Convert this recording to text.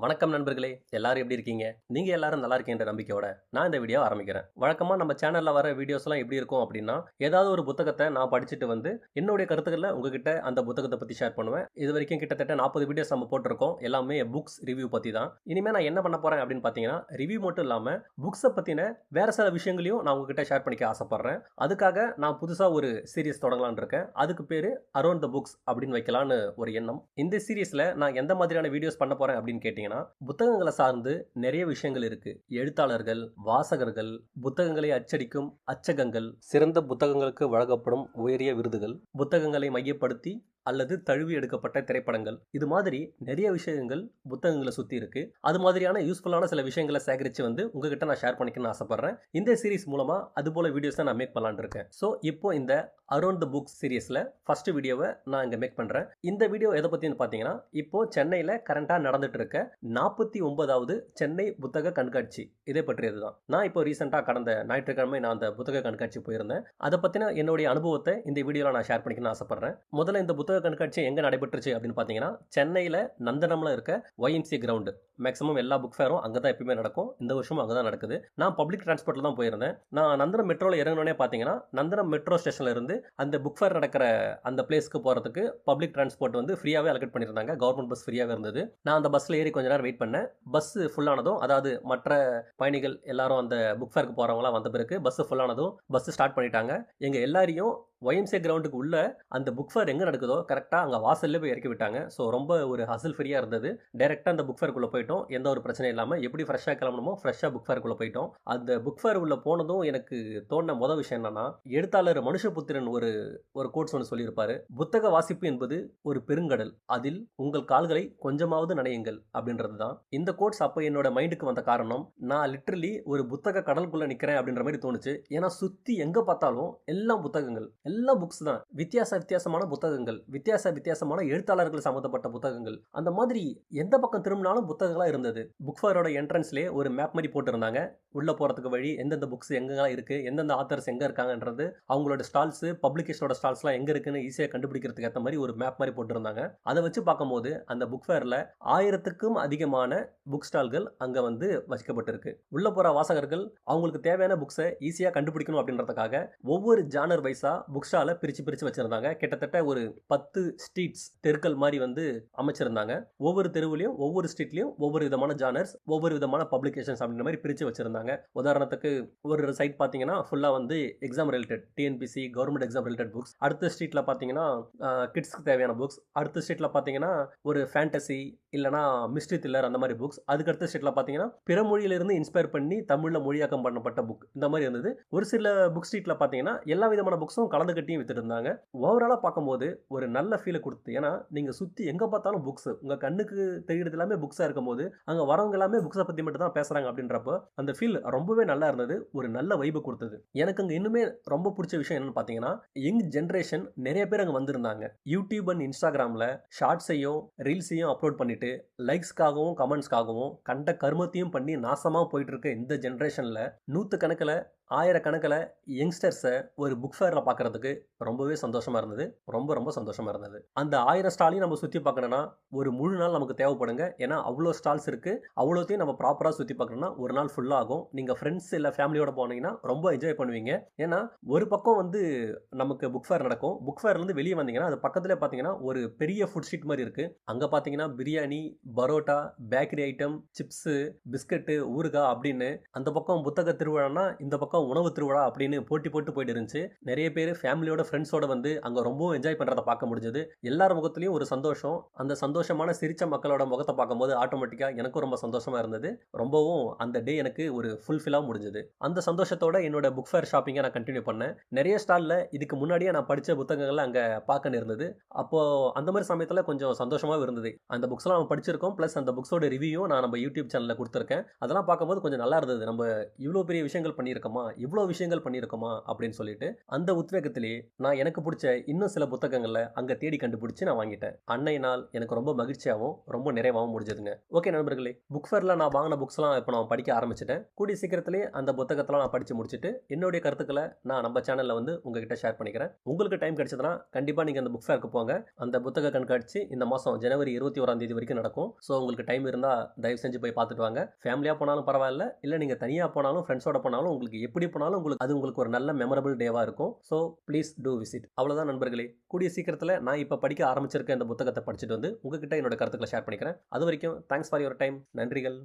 வணக்கம் நண்பர்களே, எல்லாரும் எப்படி இருக்கீங்க? நீங்க எல்லாரும் நல்லா இருக்கீங்கன்ற நம்பிக்கையோட நான் இந்த வீடியோ ஆரம்பிக்கிறேன். வழக்கமா நம்ம சேனல்ல வர வீடியோஸ்லாம் எப்படி இருக்கும் அப்படின்னா, ஏதாவது ஒரு புத்தகத்த நான் படிச்சுட்டு வந்து என்னுடைய கருத்துக்கள உங்ககிட்ட அந்த புத்தகத்த பத்தி ஷேர் பண்ணுவேன். இதுவரைக்கும் கிட்டத்தட்ட 40 வீடியோஸ் நம்ம போட்டிருக்கோம். எல்லாமே புக்ஸ் ரிவ்யூ பத்தி தான். இனிமே நான் என்ன பண்ண போறேன் அப்படின்னு பார்த்தீங்கன்னா, ரிவ்யூ மட்டும் இல்லாம புக்ஸ பத்தின வேற சில விஷயங்களையும் நான் உங்ககிட்ட ஷேர் பண்ணிக்க ஆசைப்படுறேன். அதுக்காக நான் புதுசா ஒரு சீரிஸ் தொடங்கலாம்னு இருக்கேன். அதுக்கு பேரு அரவுண்ட் த புக்ஸ் அப்படின்னு வைக்கலாம்னு ஒரு எண்ணம். இந்த சீரிஸ்ல நான் எந்த மாதிரியான வீடியோஸ் பண்ண போறேன் அப்படின்னு கேட்டீங்கன்னா, புத்தகங்களை சார்ந்து நிறைய விஷயங்கள் இருக்கு. எழுத்தாளர்கள், வாசகர்கள், புத்தகங்களை அச்சடிக்கும் அச்சகங்கள், சிறந்த புத்தகங்களுக்கு வழங்கப்படும் உயரிய விருதுகள், புத்தகங்களை மையப்படுத்தி அல்லது தழுவி எடுக்கப்பட்ட திரைப்படங்கள், இது மாதிரி நிறைய விஷயங்கள் புத்தகங்களை சுத்தி இருக்கு. அது மாதிரியான யூஸ்ஃபுல்லான சில விஷயங்களை சேகரிச்சு வந்து உங்ககிட்ட நான் ஷேர் பண்ணிக்கணும்னு ஆசைப்படுறேன். இந்த சீரிஸ் மூலமா அது போல வீடியோஸ் நான் மேக் பண்ணலான்னு இருக்கேன். ஸோ இப்போ இந்த அரௌண்ட் த புக்ஸ் சீரிஸ்ல ஃபர்ஸ்ட் வீடியோவை நான் இங்க மேக் பண்றேன். இந்த வீடியோ எதை பத்தின்னு பாத்தீங்கன்னா, இப்போ சென்னையில கரண்டா நடந்துட்டு இருக்க 49வது சென்னை புத்தக கண்காட்சி இதை பற்றியது தான். நான் இப்போ ரீசெண்டா கடந்த ஞாயிற்றுக்கிழமை நான் அந்த புத்தக கண்காட்சி போயிருந்தேன். அதை பத்தின என்னுடைய அனுபவத்தை இந்த வீடியோல நான் ஷேர் பண்ணிக்கணும்னு ஆசைப்படுறேன். முதல்ல இந்த புத்தக கண்காட்சி எங்க நடைபெற்றுச்சு அப்படின்னு பாத்தீங்கன்னா, சென்னையில நந்தனம்ல இருக்க YMCA கிரவுண்ட். மேக்ஸிமம் எல்லா புக் ஃபேரும் அங்கதான் எப்பயுமே நடக்கும். இந்த வருஷமும் அங்கதான் நடக்குது. நான் பப்ளிக் டிரான்ஸ்போர்ட்ல தான் போயிருந்தேன். நான் நந்தனம் மெட்ரோல இறங்கினோடனே பாத்தீங்கன்னா, நந்தனம் மெட்ரோ ஸ்டேஷன்ல இருந்து அந்த புக் ஃபேர் நடக்கிற அந்த பிளேஸ்க்கு போறதுக்கு பப்ளிக் டிரான்ஸ்போர்ட் வந்து ஃப்ரீயாவே அலோகேட் பண்ணியிருந்தாங்க. கவர்மெண்ட் பஸ் ஃப்ரீயாவே இருந்தது. நான் அந்த பஸ்ல ஏறி கொஞ்ச நேரம் வெயிட் பண்ணேன். பஸ் ஃபுல்லானதும், அதாவது மற்ற பயணிகள் எல்லாரும் அந்த புக் ஃபேருக்கு போறவங்களாம் வந்த பிறகு பஸ் ஃபுல்லானதும் பஸ் ஸ்டார்ட் பண்ணிட்டாங்க. எங்க எல்லாரையும் YMCA கிரவுண்டுக்கு உள்ள அந்த புக் ஃபேர் எங்க நடக்குதோ கரெக்டா அங்க வாசல்ல போய் இறக்கி விட்டாங்க. ஸோ ரொம்ப ஒரு ஹசில் ஃப்ரீயா இருந்தது. டைரக்டா அந்த புக் ஃபேருக்குள்ள போயிட்டோம். எந்த ஒரு பிரச்சனையும் இல்லாம எப்படி ஃப்ரெஷ்ஷா கிளம்பணுமோ ஃப்ரெஷ்ஷா புக் ஃபேருக்குள்ள போயிட்டோம். அந்த புக் ஃபேர் உள்ள போனதும் எனக்கு தோணுன முதல் விஷயம் என்னன்னா, எழுத்தாளர் மனுஷபுத்திரன் ஒரு கோட்ஸ் ஒன்று சொல்லியிருப்பாரு. புத்தக வாசிப்பு என்பது ஒரு பெருங்கடல், அதில் உங்கள் கால்களை கொஞ்சமாவது நனையுங்கள் அப்படின்றது தான். இந்த கோட்ஸ் அப்போ என்னோட மைண்டுக்கு வந்த காரணம், நான் லிட்டரலி ஒரு புத்தக கடலுக்குள்ள நிக்கிறேன் அப்படின்ற மாதிரி தோணுச்சு. ஏன்னா சுத்தி எங்க பார்த்தாலும் எல்லாம் புத்தகங்கள், எல்லாம் புக்ஸ் தான். வித்தியாசமான புத்தகங்கள், வித்தியாசமான எழுத்தாளர்கள் சம்பந்தப்பட்ட புத்தகங்கள், அந்த மாதிரி எந்த பக்கம் திரும்பினாலும் புத்தகங்களா இருந்தது. புக் ஃபேரோட என்ட்ரன்ஸ்லேயே ஒரு மேப் மாதிரி போட்டிருந்தாங்க. உள்ள போறதுக்கு வழி, எந்தெந்த புக்ஸ் எங்கெல்லாம் இருக்கு, எந்தெந்த ஆத்தர்ஸ் எங்க இருக்காங்கன்றது, அவங்களோட ஸ்டால்ஸ், பப்ளிகேஷனோட ஸ்டால்ஸ்லாம் எங்க இருக்குன்னு ஈஸியாக கண்டுபிடிக்கிறதுக்கு ஏற்ற மாதிரி ஒரு மேப் மாதிரி போட்டிருந்தாங்க. அதை வச்சு பார்க்கும்போது அந்த புக் ஃபேர்ல 1000க்கும் அதிகமான புக் ஸ்டால்கள் அங்க வந்து வச்சிக்கப்பட்டிருக்கு. உள்ள போற வாசகர்கள் அவங்களுக்கு தேவையான புக்ஸை ஈஸியா கண்டுபிடிக்கணும் அப்படின்றதுக்காக ஒவ்வொரு ஜானர் வைஸா புக் ஸ்டாலை பிரிச்சு வச்சிருந்தாங்க. கிட்டத்தட்ட ஒரு 10 ஸ்ட்ரீட்ஸ், தெருக்கள் மாதிரி வந்து அமைச்சிருந்தாங்க. ஒவ்வொரு தெருவுலையும் ஒவ்வொரு ஸ்ட்ரீட்லயும் ஒவ்வொரு விதமான ஜானர்ஸ், ஒவ்வொரு விதமான பப்ளிகேஷன்ஸ் அப்படின்ற மாதிரி பிரிச்சு வச்சிருந்தாங்க. உதாரணத்துக்கு ஒரு சைட் பாத்தீங்கன்னா ஃபுல்லா வந்து exam related, TNPC government exam related books. அடுத்த ஸ்ட்ரீட்ல பாத்தீங்கன்னா கிட்ஸ்க்கு தேவையான புக்ஸ். அடுத்த ஸ்ட்ரீட்ல பாத்தீங்கன்னா ஒரு ஃபேண்டசி இல்லனா மிஸ்ட்ரி த்ரில்லர் அந்த மாதிரி புக்ஸ். அதுக்கு அடுத்த ஸ்ட்ரீட்ல பாத்தீங்கன்னா பிற மொழியிலிருந்து இன்ஸ்பயர் பண்ணி தமிழ்ல மொழியாக்கம் பண்ணப்பட்ட புக், இந்த மாதிரி இருந்தது. ஒரு சில புக் ஸ்ட்ரீட்ல பாத்தீங்கன்னா எல்லா விதமான புக்ஸும் கலந்து கட்டியும் வித்துட்டு இருந்தாங்க. ஓவராலா பார்க்கும்போது ஒரு நல்ல ஃபீலை கொடுத்து, ஏன்னா நீங்க சுத்தி எங்க பார்த்தாலும் புக்ஸ், உங்க கண்ணுக்கு தெரிகிறது எல்லாமே புக்ஸா இருக்கும்போது அங்க வரவங்க எல்லாமே புக்ஸை பத்தி மட்டும் தான் பேசுறாங்க அப்படின்றப்போ அந்த ஃபீல் ரொம்பவே நல்லா இருந்தது. ஒரு நல்ல வைபை கொடுத்தது. எனக்கு அங்க இன்னுமே ரொம்ப பிடிச்ச விஷயம் என்னன்னு பாத்தீங்கன்னா, யங் ஜென்ரேஷன் நிறைய பேர் அங்க வந்திருந்தாங்க. யூடியூப் அண்ட் இன்ஸ்டாகிராம்ல ஷார்ட்ஸையும் ரீல்ஸையும் அப்லோட் பண்ணிட்டு லைக்ஸ்க்காகவும் கமெண்ட்ஸ்க்காகவும் கண்ட கருமத்தையும் பண்ணி நாசமா போயிட்டு இருக்க இந்த ஜென்ரேஷன்ல நூற்றுக்கணக்கில் ஆயிரக்கணக்கில் யங்ஸ்டர்ஸை ஒரு புக் ஃபேர்ல பார்க்கறதுக்கு ரொம்பவே சந்தோஷமா இருந்தது. ரொம்ப சந்தோஷமா இருந்தது. அந்த 1000 ஸ்டாலையும் நம்ம சுற்றி பார்க்கணும்னா ஒரு முழு நாள் நமக்கு தேவைப்படுங்க. ஏன்னா அவ்வளோ ஸ்டால்ஸ் இருக்கு. அவ்வளோத்தையும் நம்ம ப்ராப்பராக சுற்றி பார்க்கணும்னா ஒரு நாள் ஃபுல்லாக ஆகும். நீங்கள் ஃப்ரெண்ட்ஸ் இல்லை ஃபேமிலியோட போனீங்கன்னா ரொம்ப என்ஜாய் பண்ணுவீங்க. ஏன்னா ஒரு பக்கம் வந்து நமக்கு புக் ஃபேர் நடக்கும். புக் ஃபேர்லேருந்து வெளியே வந்தீங்கன்னா அது பக்கத்துலேயே பார்த்தீங்கன்னா ஒரு பெரிய ஃபுட் ஸ்ட்ரீட் மாதிரி இருக்கு. அங்கே பார்த்தீங்கன்னா biryani, parotta, bakery item, chips, biscuit, ஊறுகாய் அப்படின்னு, அந்த பக்கம் புத்தக திருவிழான்னா இந்த பக்கம் உணவு திருவிழா அப்படின்னு போட்டி போட்டு போயிட்டு இருந்துச்சு. நிறைய பேர் ஃபேமிலியோட ஃப்ரெண்ட்ஸோட வந்து அங்க ரொம்பவும் என்ஜாய் பண்றதை பார்க்க முடிஞ்சது. எல்லார் முகத்திலையும் ஒரு சந்தோஷம். அந்த சந்தோஷமான சிரிச்ச மக்களோட முகத்தை பார்க்கும்போது ஆட்டோமேட்டிக்கா எனக்கும் ரொம்ப சந்தோஷமா இருந்தது. ரொம்பவும் அந்த டே எனக்கு ஒரு ஃபுல்ஃபில்லா முடிஞ்சது. அந்த சந்தோஷத்தோட என்னோட புக் ஃபேர் ஷாப்பிங்கை நான் கண்டினியூ பண்ணேன். நிறைய ஸ்டால்ல இதுக்கு முன்னாடியே நான் படிச்ச புத்தகங்கள் அங்க பார்க்க இருந்தது. அப்போ அந்த மாதிரி சமயத்துல கொஞ்சம் சந்தோஷமாவும் இருந்தது. அந்த புக்ஸ்லாம் நம்ம படிச்சிருக்கோம். பிளஸ் அந்த புக்ஸோட ரிவ்யூவும் நான் நம்ம யூடியூப் சேனல்ல கொடுத்துருக்கேன். அதெல்லாம் பார்க்கும்போது கொஞ்சம் நல்லா இருந்தது. நம்ம இவ்வளோ பெரிய விஷயங்கள் பண்ணியிருக்கோமா, இவ்வளோ விஷயங்கள் பண்ணியிருக்கோமா அப்படின்னு சொல்லிட்டு அந்த உத்வேகத்திலேயே நான் எனக்கு பிடிச்ச இன்னும் சில புத்தகங்களை அங்கே தேடி கண்டுபிடிச்சு நான் வாங்கிட்டேன். அன்னைய நாள் எனக்கு ரொம்ப மகிழ்ச்சியாகவும் ரொம்ப நிறைவாகவும் முடிஞ்சதுங்க. ஓகே நண்பர்களே, புக் ஃபேரில் நான் வாங்கின புக்ஸ்லாம் இப்போ நான் படிக்க ஆரம்பிச்சிட்டேன். கூடிய சீக்கிரத்திலே அந்த புத்தகத்தெல்லாம் நான் படித்து முடிச்சுட்டு என்னுடைய கருத்துக்களை நான் நம்ம சேனலில் வந்து உங்ககிட்ட ஷேர் பண்ணிக்கிறேன். உங்களுக்கு டைம் கிடைச்சதுன்னா கண்டிப்பாக நீங்கள் அந்த புக் ஃபேருக்கு போங்க. அந்த புத்தக கண்காட்சி இந்த மாதம் ஜனவரி 21ஆம் தேதி வரைக்கும் நடக்கும். ஸோ உங்களுக்கு டைம் இருந்தால் தயவு செஞ்சு போய் பார்த்துட்டு வாங்க. ஃபேமிலியாக போனாலும் பரவாயில்ல, இல்லை நீங்கள் தனியாக போனாலும் ஃப்ரெண்ட்ஸோட போனாலும் உங்களுக்கு எப்படி போனாலும் உங்களுக்கு ஒரு நல்ல மெமரபிள் டேவாக இருக்கும். So please do visit. அவ்வளோதான் நண்பர்களே. கூடிய சீக்கிரத்தில் நான் இப்போ படிக்க ஆரம்பிச்சிருக்க இந்த புத்தகத்தை படிச்சுட்டு வந்து உங்ககிட்ட என்னோட கருத்துக்களை ஷேர் பண்ணிக்கிறேன். அது வரைக்கும் தேங்க்ஸ் ஃபார் யுவர் டைம். நன்றிகள்.